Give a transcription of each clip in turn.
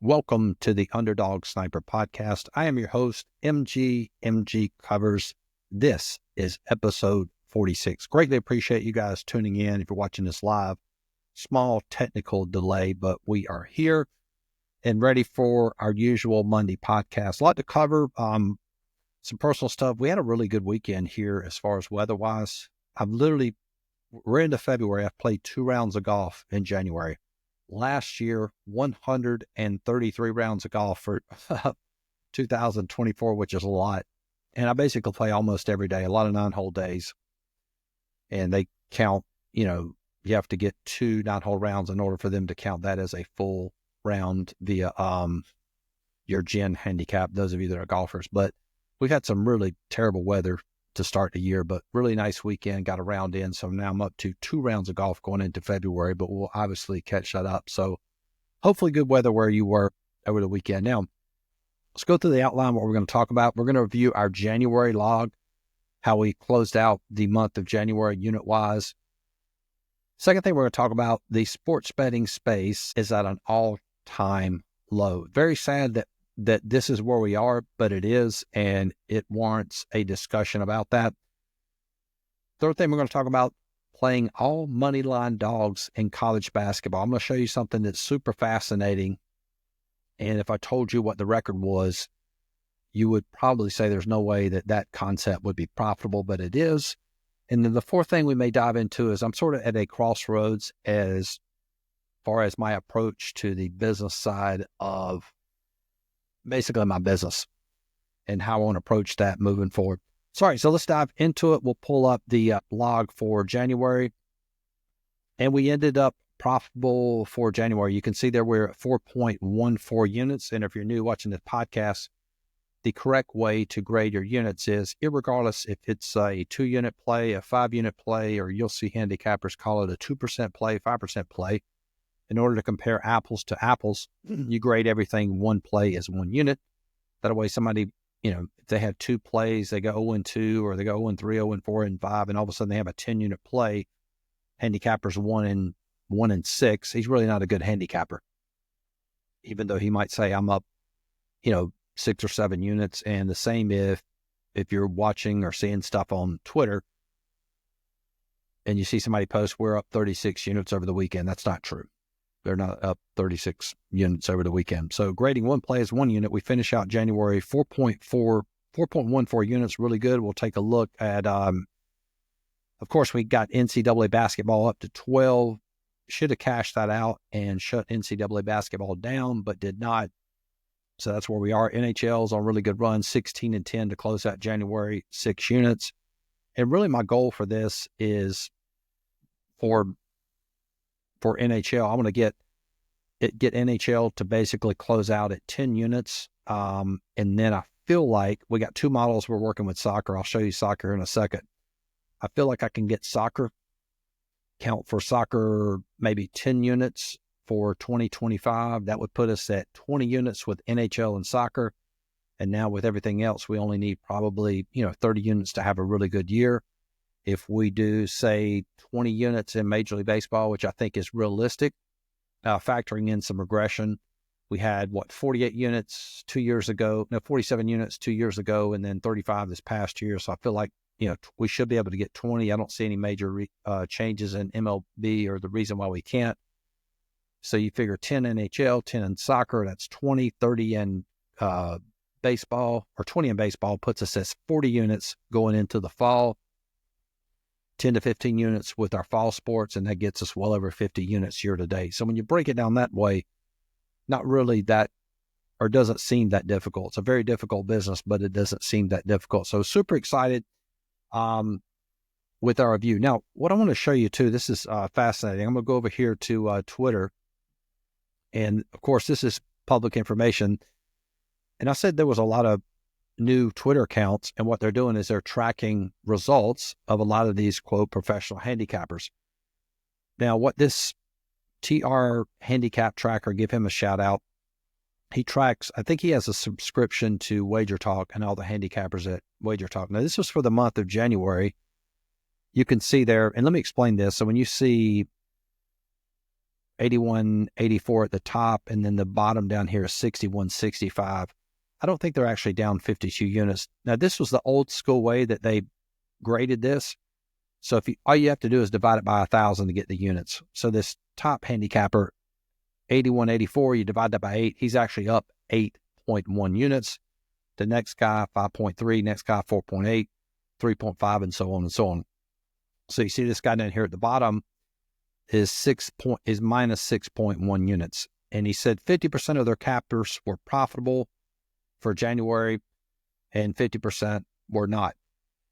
Welcome to the Underdog Sniper Podcast. I am your host, MGCovers. This is episode 46. Greatly appreciate you guys tuning in if you're watching this live. Small technical delay, but we are here and ready for our usual Monday podcast. A lot to cover, some personal stuff. We had a really good weekend here as far as weather-wise. We're into February. I've played 2 rounds of golf in January. Last year, 133 rounds of golf for 2024, which is a lot. And I basically play almost every day, a lot of 9-hole days. And they count, you have to get 2 9-hole rounds in order for them to count that as a full round via your GEN handicap, those of you that are golfers. But we've had some really terrible weather to start the year, but really nice weekend, got a round in. So now I'm up to 2 rounds of golf going into February, but we'll obviously catch that up. So hopefully good weather where you were over the weekend. Now, let's go through the outline, what we're going to talk about. We're going to review our January log, how we closed out the month of January unit-wise. Second thing we're going to talk about, the sports betting space is at an all-time low. Very sad that this is where we are, but it is, and it warrants a discussion about that. Third thing we're going to talk about, playing all Moneyline dogs in college basketball. I'm going to show you something that's super fascinating, and if I told you what the record was, you would probably say there's no way that concept would be profitable, but it is. And then the fourth thing we may dive into is I'm sort of at a crossroads as far as my approach to the business side of basically my business and how I want to approach that moving forward. Sorry, so let's dive into it. We'll pull up the log for January, and we ended up profitable for January. You can see there we're at 4.14 units, and if you're new watching this podcast, the correct way to grade your units is, irregardless if it's a 2-unit play, a 5-unit play, or you'll see handicappers call it a 2% play, 5% play. In order to compare apples to apples, you grade everything 1 play as 1 unit. That way somebody, if they have 2 plays, they go 0-2, or they go 0-3, 0-4, and 5, and all of a sudden they have a 10-unit play, handicapper's 1 and 6. He's really not a good handicapper, even though he might say I'm up, 6 or 7 units. And the same if you're watching or seeing stuff on Twitter and you see somebody post, we're up 36 units over the weekend. That's not true. They're not up 36 units over the weekend. So grading 1 play as 1 unit, we finish out January 4.14 units, really good. We'll take a look at, of course, we got NCAA basketball up to 12. Should have cashed that out and shut NCAA basketball down, but did not. So that's where we are. NHL's on a really good run, 16-10 to close out January, 6 units. And really my goal for this is for NHL, I want to get NHL to basically close out at 10 units. And then I feel like we got 2 models we're working with soccer. I'll show you soccer in a second. I feel like I can get count for soccer maybe 10 units for 2025. That would put us at 20 units with NHL and soccer. And now with everything else, we only need probably, 30 units to have a really good year. If we do, say, 20 units in Major League Baseball, which I think is realistic, factoring in some regression, we had, 48 units 2 years ago, 47 units 2 years ago, and then 35 this past year. So I feel like, we should be able to get 20. I don't see any major changes in MLB or the reason why we can't. So you figure 10 NHL, 10 in soccer, that's 20, 30 in baseball, or 20 in baseball puts us at 40 units going into the fall. 10 to 15 units with our fall sports, and that gets us well over 50 units year to date. So when you break it down that way, not really that, or doesn't seem that difficult. It's a very difficult business, but it doesn't seem that difficult. So super excited with our review. Now, what I want to show you too, this is fascinating. I'm going to go over here to Twitter. And of course, this is public information. And I said there was a lot of new Twitter accounts, and what they're doing is they're tracking results of a lot of these, quote, professional handicappers. Now, what this TR handicap tracker, give him a shout out. He tracks, I think he has a subscription to Wager Talk and all the handicappers at Wager Talk. Now, this was for the month of January. You can see there, and let me explain this. So when you see 81.84 at the top, and then the bottom down here is 61.65. I don't think they're actually down 52 units. Now, this was the old school way that they graded this. So all you have to do is divide it by 1,000 to get the units. So this top handicapper, 81.84, you divide that by 8, he's actually up 8.1 units. The next guy, 5.3, next guy, 4.8, 3.5, and so on and so on. So you see this guy down here at the bottom is minus 6.1 units. And he said 50% of their cappers were profitable for January and 50% were not.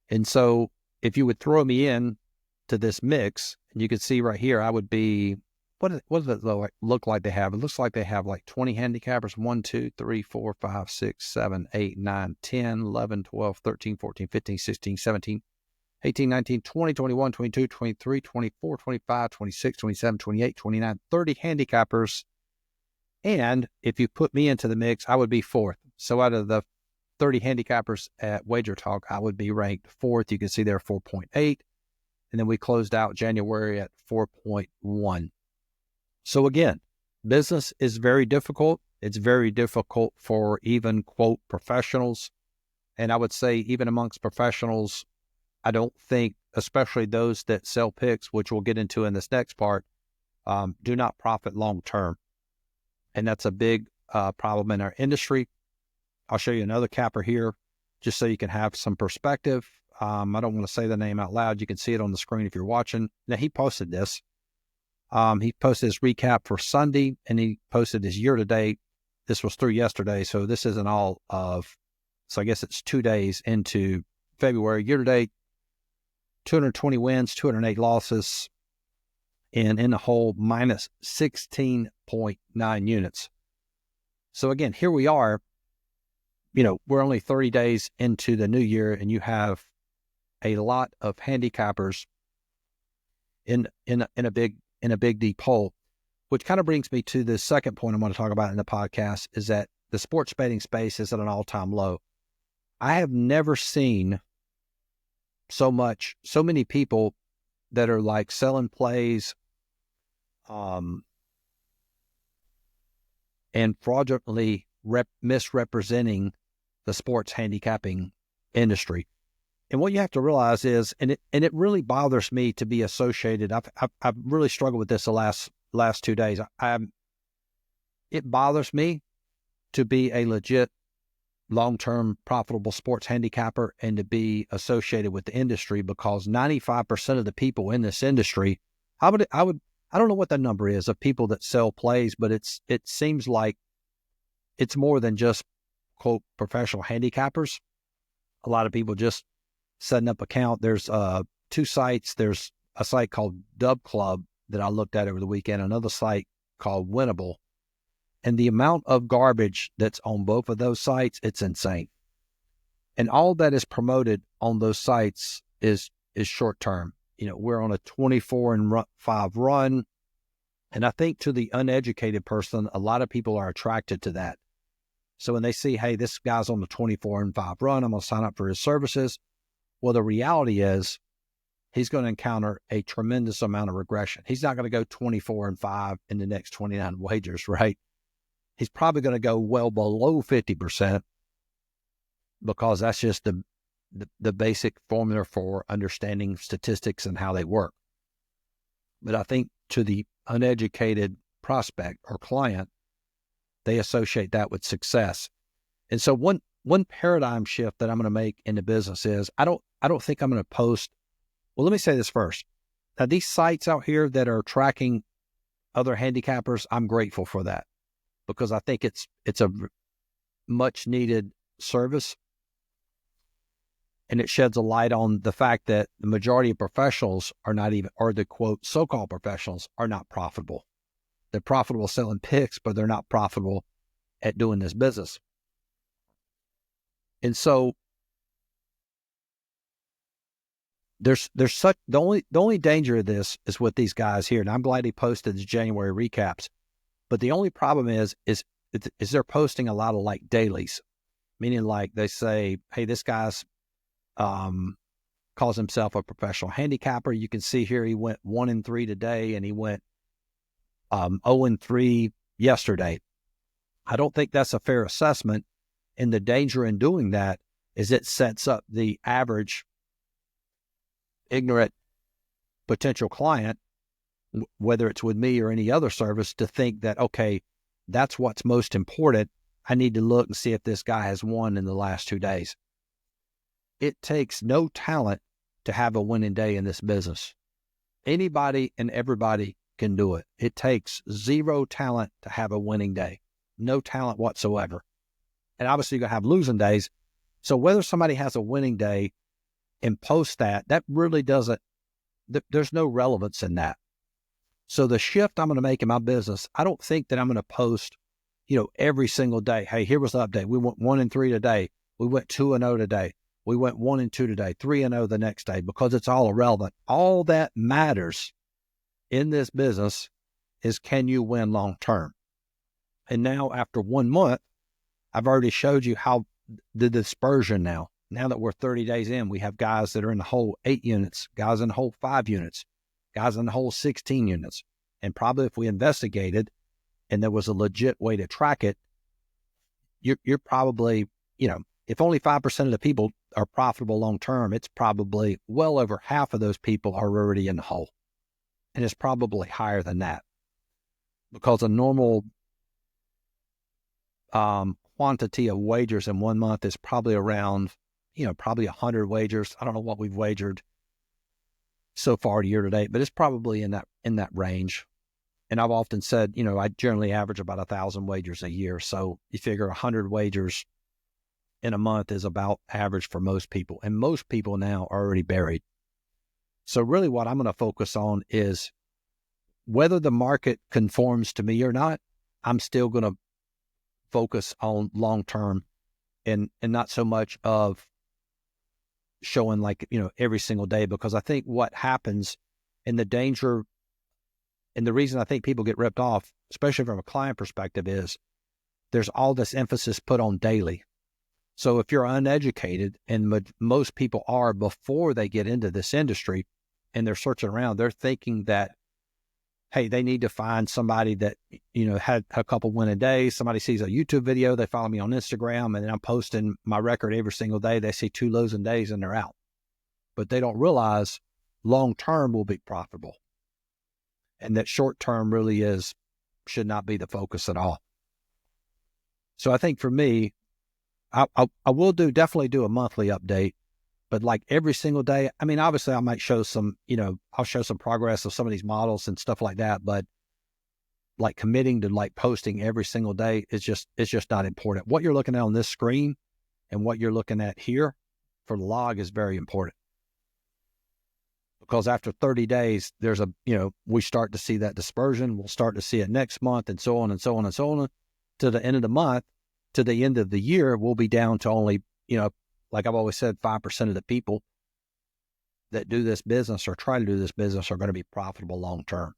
And so if you would throw me in to this mix, and you can see right here, I would be, what does it look like they have? It looks like they have like 20 handicappers, 1, 2, 3, 4, 5, 6, 7, 8, 9, 10, 11, 12, 13, 14, 15, 16, 17, 18, 19, 20, 21, 22, 23, 24, 25, 26, 27, 28, 29, 30 handicappers. And if you put me into the mix, I would be fourth. So out of the 30 handicappers at Wager Talk, I would be ranked fourth. You can see there 4.8. And then we closed out January at 4.1. So again, business is very difficult. It's very difficult for even, quote, professionals. And I would say even amongst professionals, I don't think, especially those that sell picks, which we'll get into in this next part, do not profit long term. And that's a big problem in our industry. I'll show you another capper here just so you can have some perspective. I don't want to say the name out loud. You can see it on the screen if you're watching. Now, he posted this. He posted his recap for Sunday, and he posted his year-to-date. This was through yesterday, so this isn't all of, so I guess it's 2 days into February. Year-to-date, 220 wins, 208 losses, and in the hole, minus 16.9 units. So again, here we are. We're only 30 days into the new year, and you have a lot of handicappers in a big deep hole, which kind of brings me to the second point I want to talk about in the podcast, is that the sports betting space is at an all-time low. I have never seen so many people that are like selling plays, and fraudulently misrepresenting the sports handicapping industry. And what you have to realize is, and it really bothers me to be associated. I've really struggled with this the last 2 days. It bothers me to be a legit long-term profitable sports handicapper and to be associated with the industry, because 95% of the people in this industry, I don't know what the number is of people that sell plays, but it seems like it's more than just, quote, professional handicappers. A lot of people just setting up account. There's 2 sites. There's a site called Dub Club that I looked at over the weekend, another site called Winnable. And the amount of garbage that's on both of those sites, it's insane. And all that is promoted on those sites is short term. We're on a 24-5 run. And I think to the uneducated person, a lot of people are attracted to that. So when they see, hey, this guy's on the 24-5 run, I'm going to sign up for his services. Well, the reality is he's going to encounter a tremendous amount of regression. He's not going to go 24-5 in the next 29 wagers, right? He's probably going to go well below 50%, because that's just the basic formula for understanding statistics and how they work. But I think to the uneducated prospect or client, they associate that with success. And so one paradigm shift that I'm going to make in the business is I don't think I'm going to post. Well, let me say this first. Now, these sites out here that are tracking other handicappers, I'm grateful for that, because I think it's a much needed service. And it sheds a light on the fact that the majority of professionals are not even, or the quote, so-called professionals are not profitable. They're profitable selling picks, but they're not profitable at doing this business. And so there's such, the only danger of this is with these guys here. And I'm glad he posted his January recaps, but the only problem is they're posting a lot of like dailies, meaning like they say, hey, this guy's calls himself a professional handicapper. You can see here he went 1-3 today, and he went 0-3 yesterday. I don't think that's a fair assessment. And the danger in doing that is it sets up the average ignorant potential client, whether it's with me or any other service, to think that, okay, that's what's most important. I need to look and see if this guy has won in the last 2 days. It takes no talent to have a winning day in this business. Anybody and everybody can do it. It takes zero talent to have a winning day. No talent whatsoever. And obviously you're going to have losing days. So whether somebody has a winning day and post that really doesn't, there's no relevance in that. So the shift I'm going to make in my business, I don't think that I'm going to post, every single day. Hey, here was the update. We went 1-3 today. We went 2-0 today. We went 1-2 today, 3-0 the next day, because it's all irrelevant. All that matters in this business is, can you win long term? And now after 1 month, I've already showed you how the dispersion now that we're 30 days in, we have guys that are in the whole 8 units, guys in the whole 5 units, guys in the whole 16 units. And probably if we investigated and there was a legit way to track it, you're probably, if only 5% of the people are profitable long term, it's probably well over half of those people are already in the hole. And it's probably higher than that, because a normal quantity of wagers in 1 month is probably around, probably 100 wagers. I don't know what we've wagered so far year to date, but it's probably in that range. And I've often said, I generally average about 1,000 wagers a year. So you figure 100 wagers in a month is about average for most people. And most people now are already buried. So really what I'm going to focus on is whether the market conforms to me or not, I'm still going to focus on long-term and not so much of showing every single day, because I think what happens and the danger and the reason I think people get ripped off, especially from a client perspective, is there's all this emphasis put on daily. So if you're uneducated, and most people are before they get into this industry and they're searching around, they're thinking that, hey, they need to find somebody that, had a couple winning days. Somebody sees a YouTube video, they follow me on Instagram, and then I'm posting my record every single day. They see 2 losing days and they're out. But they don't realize long-term will be profitable. And that short-term really should not be the focus at all. So I think for me, I will definitely do a monthly update, but every single day, obviously I might show some, I'll show some progress of some of these models and stuff like that, but committing to posting every single day is just not important. What you're looking at on this screen and what you're looking at here for the log is very important, because after 30 days, there's we start to see that dispersion. We'll start to see it next month, and so on and so on and so on to the end of the month. To the end of the year, we'll be down to only, like I've always said, 5% of the people that do this business or try to do this business are going to be profitable long term.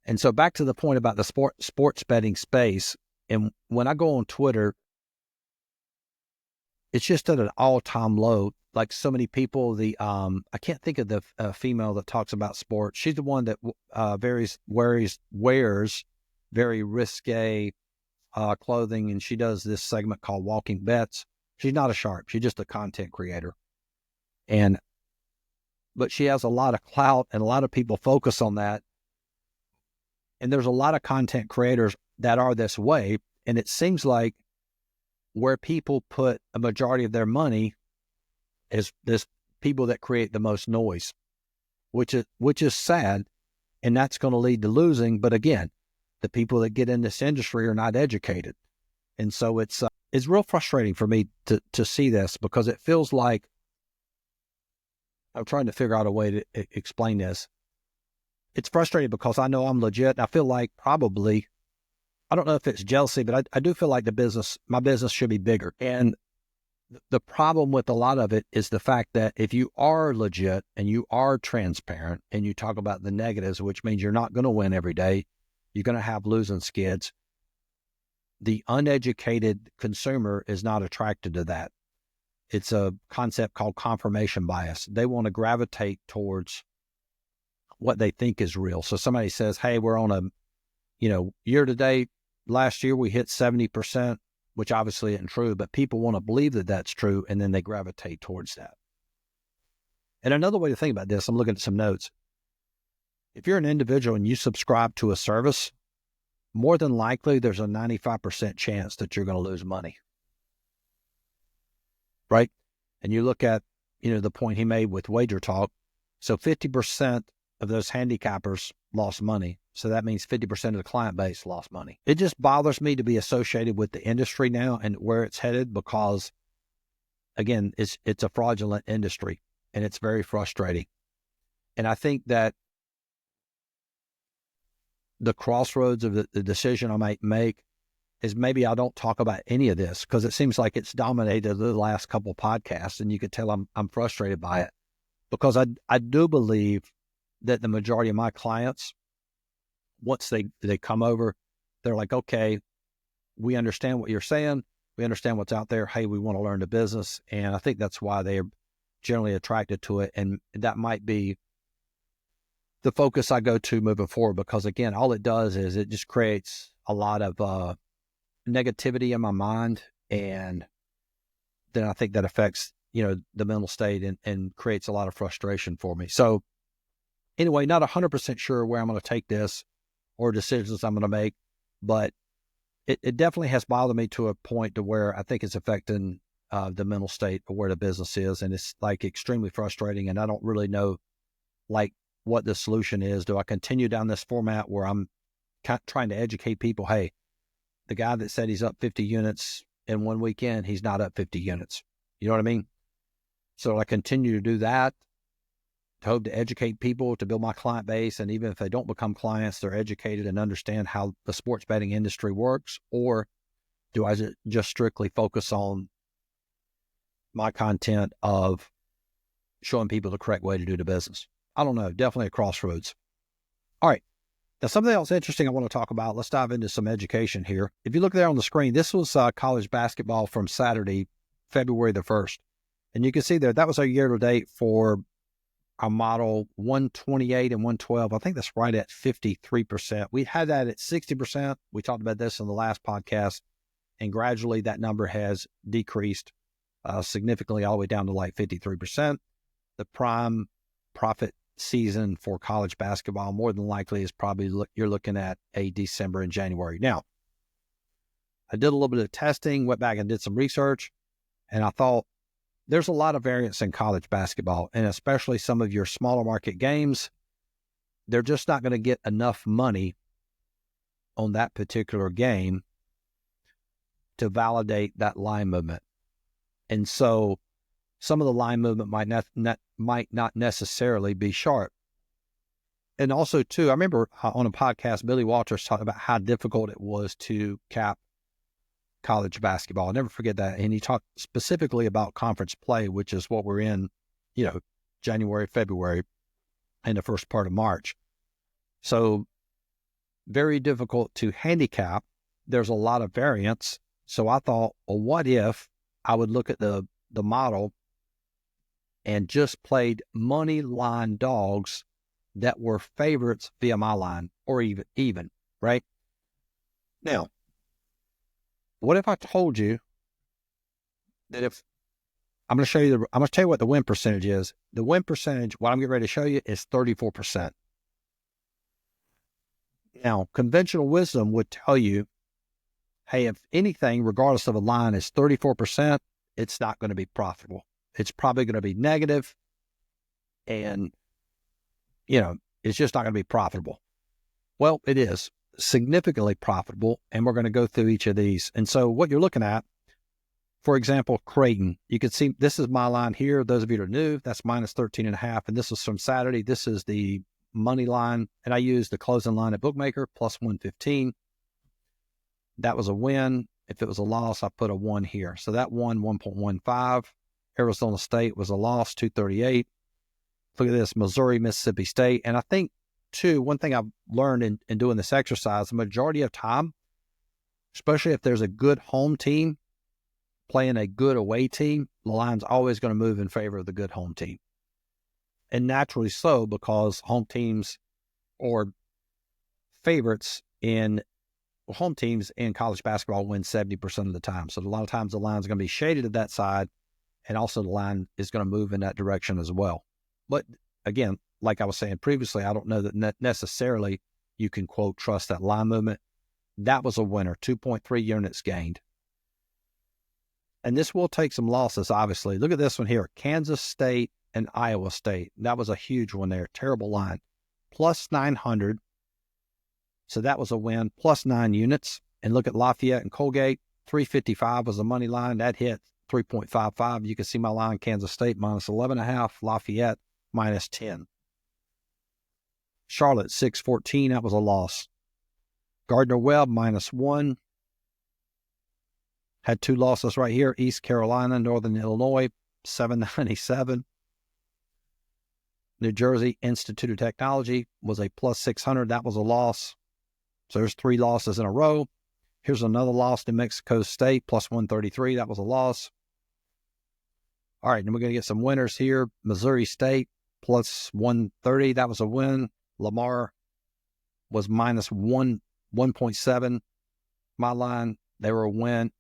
And so back to the point about the sports betting space, and when I go on Twitter, it's just at an all-time low. Like so many people, I can't think of the female that talks about sports. She's the one that wears very risque clothing, and she does this segment called Walking Bets. She's not a sharp. She's just a content creator. But she has a lot of clout, and a lot of people focus on that. And there's a lot of content creators that are this way. And it seems like where people put a majority of their money is this people that create the most noise, which is sad. And that's going to lead to losing. But again, the people that get in this industry are not educated. And so it's real frustrating for me to see this, because it feels like I'm trying to figure out a way to explain this. It's frustrating because I know I'm legit. And I feel like probably, I don't know if it's jealousy, but I do feel like my business should be bigger. And the problem with a lot of it is the fact that if you are legit and you are transparent and you talk about the negatives, which means you're not going to win every day, you're going to have losing skids, the uneducated consumer is not attracted to that. It's a concept called confirmation bias. They want to gravitate towards what they think is real. So somebody says, hey, we're on a, year to date, last year we hit 70%, which obviously isn't true, but people want to believe that that's true, and then they gravitate towards that. And another way to think about this, I'm looking at some notes. If you're an individual and you subscribe to a service, more than likely there's a 95% chance that you're going to lose money. Right? And you look at, the point he made with Wager Talk. So 50% of those handicappers lost money. So that means 50% of the client base lost money. It just bothers me to be associated with the industry now and where it's headed because, again, it's a fraudulent industry and it's very frustrating. And I think that the crossroads of the decision I might make is maybe I don't talk about any of this because it seems like it's dominated the last couple of podcasts, and you could tell I'm frustrated by it because I do believe that the majority of my clients, once they come over, they're like, okay, we understand what you're saying. We understand what's out there. Hey, we want to learn the business. And I think that's why they're generally attracted to it. And that might be the focus I go to moving forward because, again, all it does is it just creates a lot of negativity in my mind. And then I think that affects, the mental state and creates a lot of frustration for me. So anyway, not 100% sure where I'm going to take this or decisions I'm going to make, but it definitely has bothered me to a point to where I think it's affecting the mental state of where the business is. And it's like extremely frustrating. And I don't really know like what the solution is. Do I continue down this format where I'm trying to educate people? Hey, the guy that said he's up 50 units in one weekend, he's not up 50 units. You know what I mean? So I continue to do that to hope to educate people, to build my client base. And even if they don't become clients, they're educated and understand how the sports betting industry works. Or do I just strictly focus on my content of showing people the correct way to do the business? I don't know. Definitely a crossroads. All right. Now, something else interesting I want to talk about. Let's dive into some education here. If you look there on the screen, this was college basketball from Saturday, February the 1st. And you can see there, that was our year to date for our model 128 and 112. I think that's right at 53%. We had that at 60%. We talked about this in the last podcast. And gradually that number has decreased significantly all the way down to like 53%. The prime profit season for college basketball more than likely is probably you're looking at a December and January. Now, I did a little bit of testing, went back and did some research, and I thought there's a lot of variance in college basketball, and especially some of your smaller market games. They're just not going to get enough money on that particular game to validate that line movement. And so some of the line movement might not necessarily be sharp. And also, too, I remember on a podcast, Billy Walters talked about how difficult it was to cap college basketball. I'll never forget that. And he talked specifically about conference play, which is what we're in, January, February, and the first part of March. So very difficult to handicap. There's a lot of variance. So I thought, well, what if I would look at the model and just played money line dogs that were favorites via my line or even, right? Now, what if I told you that if I'm going to tell you what the win percentage is. The win percentage, what I'm getting ready to show you, is 34%. Now, conventional wisdom would tell you, hey, if anything, regardless of a line, is 34%, it's not going to be profitable. It's probably going to be negative, and, it's just not going to be profitable. Well, it is significantly profitable, and we're going to go through each of these. And so what you're looking at, for example, Creighton, you can see this is my line here. Those of you that are new, that's minus 13.5. And this is from Saturday. This is the money line. And I used the closing line at Bookmaker plus 115. That was a win. If it was a loss, I put a 1 here. So that won 1.15. Arizona State was a loss, 238. Look at this, Missouri, Mississippi State. And I think, too, one thing I've learned in doing this exercise, the majority of time, especially if there's a good home team playing a good away team, the line's always going to move in favor of the good home team. and naturally so, because home teams or favorites in home teams in college basketball win 70% of the time. So a lot of times the line is going to be shaded to that side, and also the line is going to move in that direction as well. But again, like I was saying previously, I don't know that necessarily you can, quote, trust that line movement. That was a winner, 2.3 units gained. And this will take some losses, obviously. Look at this one here, Kansas State and Iowa State. That was a huge one there, terrible line. Plus 900. So that was a win, plus 9 units. And look at Lafayette and Colgate, 355 was the money line. That hit 3.55. You can see my line, Kansas State minus 11.5, Lafayette minus 10. Charlotte, 614, that was a loss. Gardner-Webb, minus 1. Had 2 losses right here. East Carolina, Northern Illinois, 797. New Jersey Institute of Technology was a plus 600. That was a loss. So there's 3 losses in a row. Here's another loss. New Mexico State, plus 133. That was a loss. All right, then we're going to get some winners here. Missouri State, plus 130. That was a win. Lamar was minus 1.7. My line, they were a win.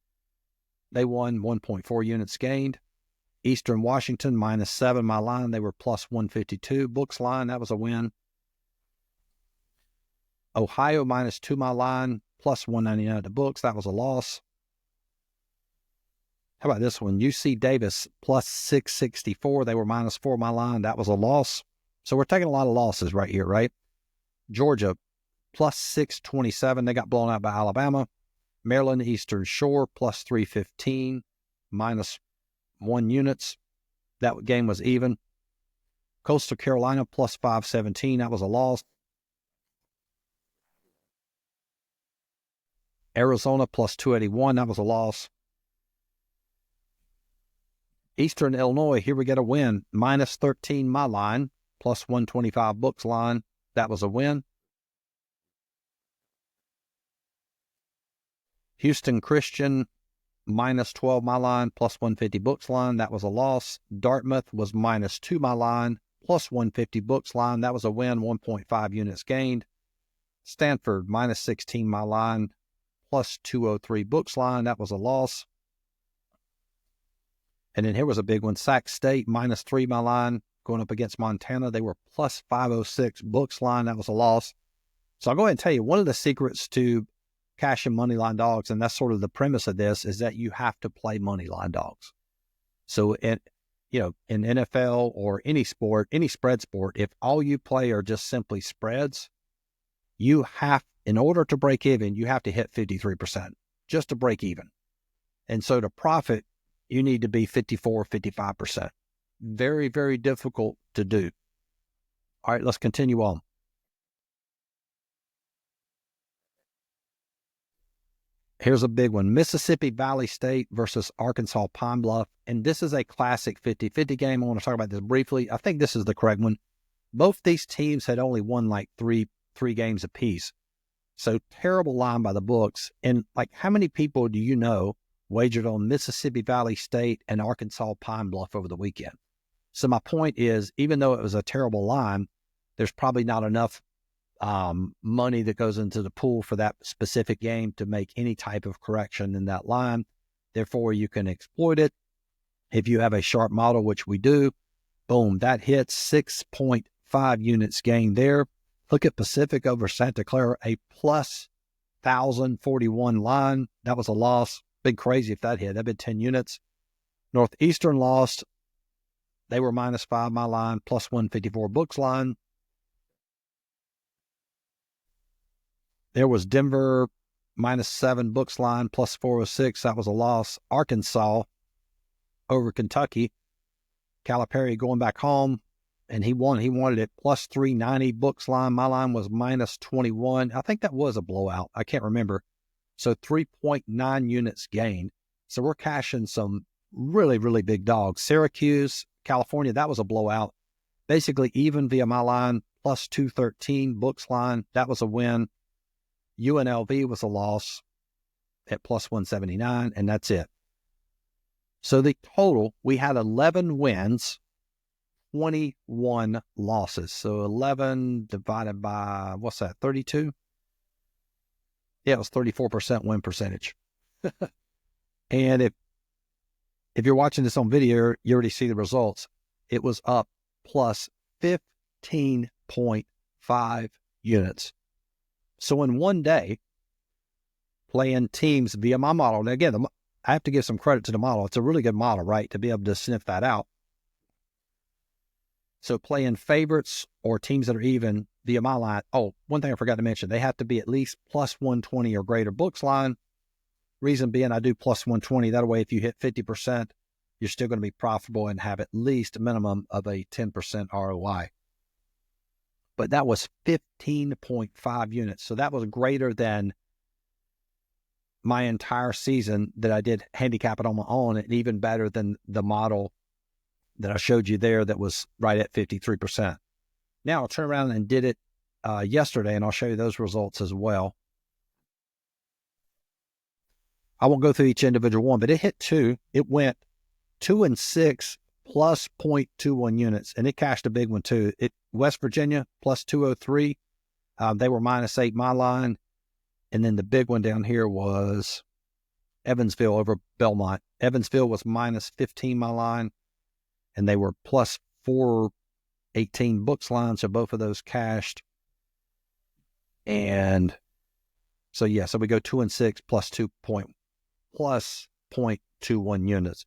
They won 1.4 units gained. Eastern Washington, minus 7. My line, they were plus 152. Books line, that was a win. Ohio, minus 2. My line, plus 199 at the books. That was a loss. How about this one? UC Davis, plus 664. They were minus 4. My line, that was a loss. So we're taking a lot of losses right here, right? Georgia, plus 627. They got blown out by Alabama. Maryland Eastern Shore, plus 315, minus 1 units. That game was even. Coastal Carolina, plus 517. That was a loss. Arizona, plus 281. That was a loss. Eastern Illinois, here we get a win. Minus 13, my line. Plus 125, books line. That was a win. Houston Christian, minus 12, my line. Plus 150, books line. That was a loss. Dartmouth was minus 2, my line. Plus 150, books line. That was a win. 1.5 units gained. Stanford, minus 16, my line. Plus 203, books line. That was a loss. And then here was a big one. Sac State, minus 3, my line, going up against Montana. They were plus 506, books line. That was a loss. So I'll go ahead and tell you, one of the secrets to cashing moneyline dogs, and that's sort of the premise of this, is that you have to play moneyline dogs. So in NFL or any sport, any spread sport, if all you play are just simply spreads, you have, in order to break even, you have to hit 53% just to break even. And so to profit, you need to be 54, 55%. Very, very difficult to do. All right, let's continue on. Here's a big one. Mississippi Valley State versus Arkansas Pine Bluff. And this is a classic 50-50 game. I want to talk about this briefly. I think this is the correct one. Both these teams had only won like three games apiece. So terrible line by the books. And like, how many people do you know wagered on Mississippi Valley State and Arkansas Pine Bluff over the weekend? So my point is, even though it was a terrible line, there's probably not enough money that goes into the pool for that specific game to make any type of correction in that line. Therefore, you can exploit it. If you have a sharp model, which we do, boom, that hits 6.5 units gained there. Look at Pacific over Santa Clara, a plus 1,041 line. That was a loss. Big crazy if that hit. That'd been 10 units. Northeastern lost. They were minus 5, my line, plus 154, books line. There was Denver, minus 7, books line, plus 406. That was a loss. Arkansas over Kentucky. Calipari going back home, and he won. He wanted it plus 390, books line. My line was minus 21. I think that was a blowout. I can't remember. So 3.9 units gained. So we're cashing some really, really big dogs. Syracuse, California, that was a blowout. Basically even via my line, plus 213, books line. That was a win. UNLV was a loss at plus 179, and that's it. So the total, we had 11 wins 21 losses. So 11 divided by, what's that, 32? Yeah, it was 34% win percentage. And if you're watching this on video, you already see the results. It was up plus 15.5 units. So in one day, playing teams via my model. Now, again, I have to give some credit to the model. It's a really good model, right, to be able to sniff that out. So playing favorites or teams that are even via my line. Oh, one thing I forgot to mention, they have to be at least plus 120 or greater books line. Reason being, I do plus 120. That way, if you hit 50%, you're still going to be profitable and have at least a minimum of a 10% ROI. But that was 15.5 units. So that was greater than my entire season that I did handicap it on my own, and even better than the model that I showed you there that was right at 53%. Now I'll turn around and did it yesterday, and I'll show you those results as well. I won't go through each individual one, but it hit 2. It went 2 and 6 plus 0.21 units, and it cashed a big one too. West Virginia plus 203. They were -8 my line, and then the big one down here was Evansville over Belmont. Evansville was -15 my line, and they were plus 418 books line, so both of those cashed. And so yeah, so we go 2 and 6 plus 0.21 units.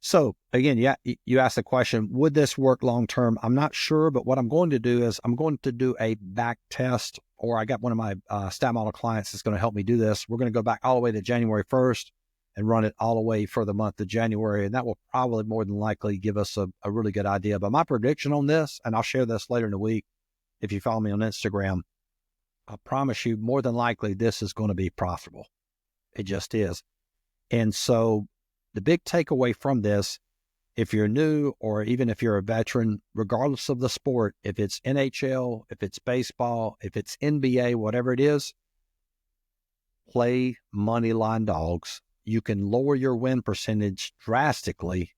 So again, you asked the question, would this work long term? I'm not sure, but what I'm going to do is I'm going to do a back test, or I got one of my stat model clients that's going to help me do this. We're going to go back all the way to January 1st and run it all the way for the month of January. And that will probably more than likely give us a really good idea. But my prediction on this, and I'll share this later in the week if you follow me on Instagram, I promise you more than likely this is going to be profitable. It just is. And so the big takeaway from this, if you're new or even if you're a veteran, regardless of the sport, if it's NHL, if it's baseball, if it's NBA, whatever it is, play Moneyline dogs. You can lower your win percentage drastically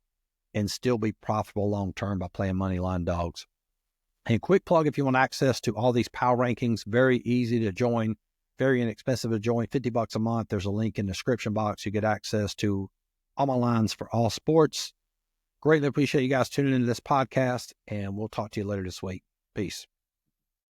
and still be profitable long-term by playing Moneyline dogs. And quick plug, if you want access to all these power rankings, very easy to join, very inexpensive to join, $50 a month. There's a link in the description box. You get access to all my lines for all sports. Greatly appreciate you guys tuning into this podcast, and we'll talk to you later this week. Peace.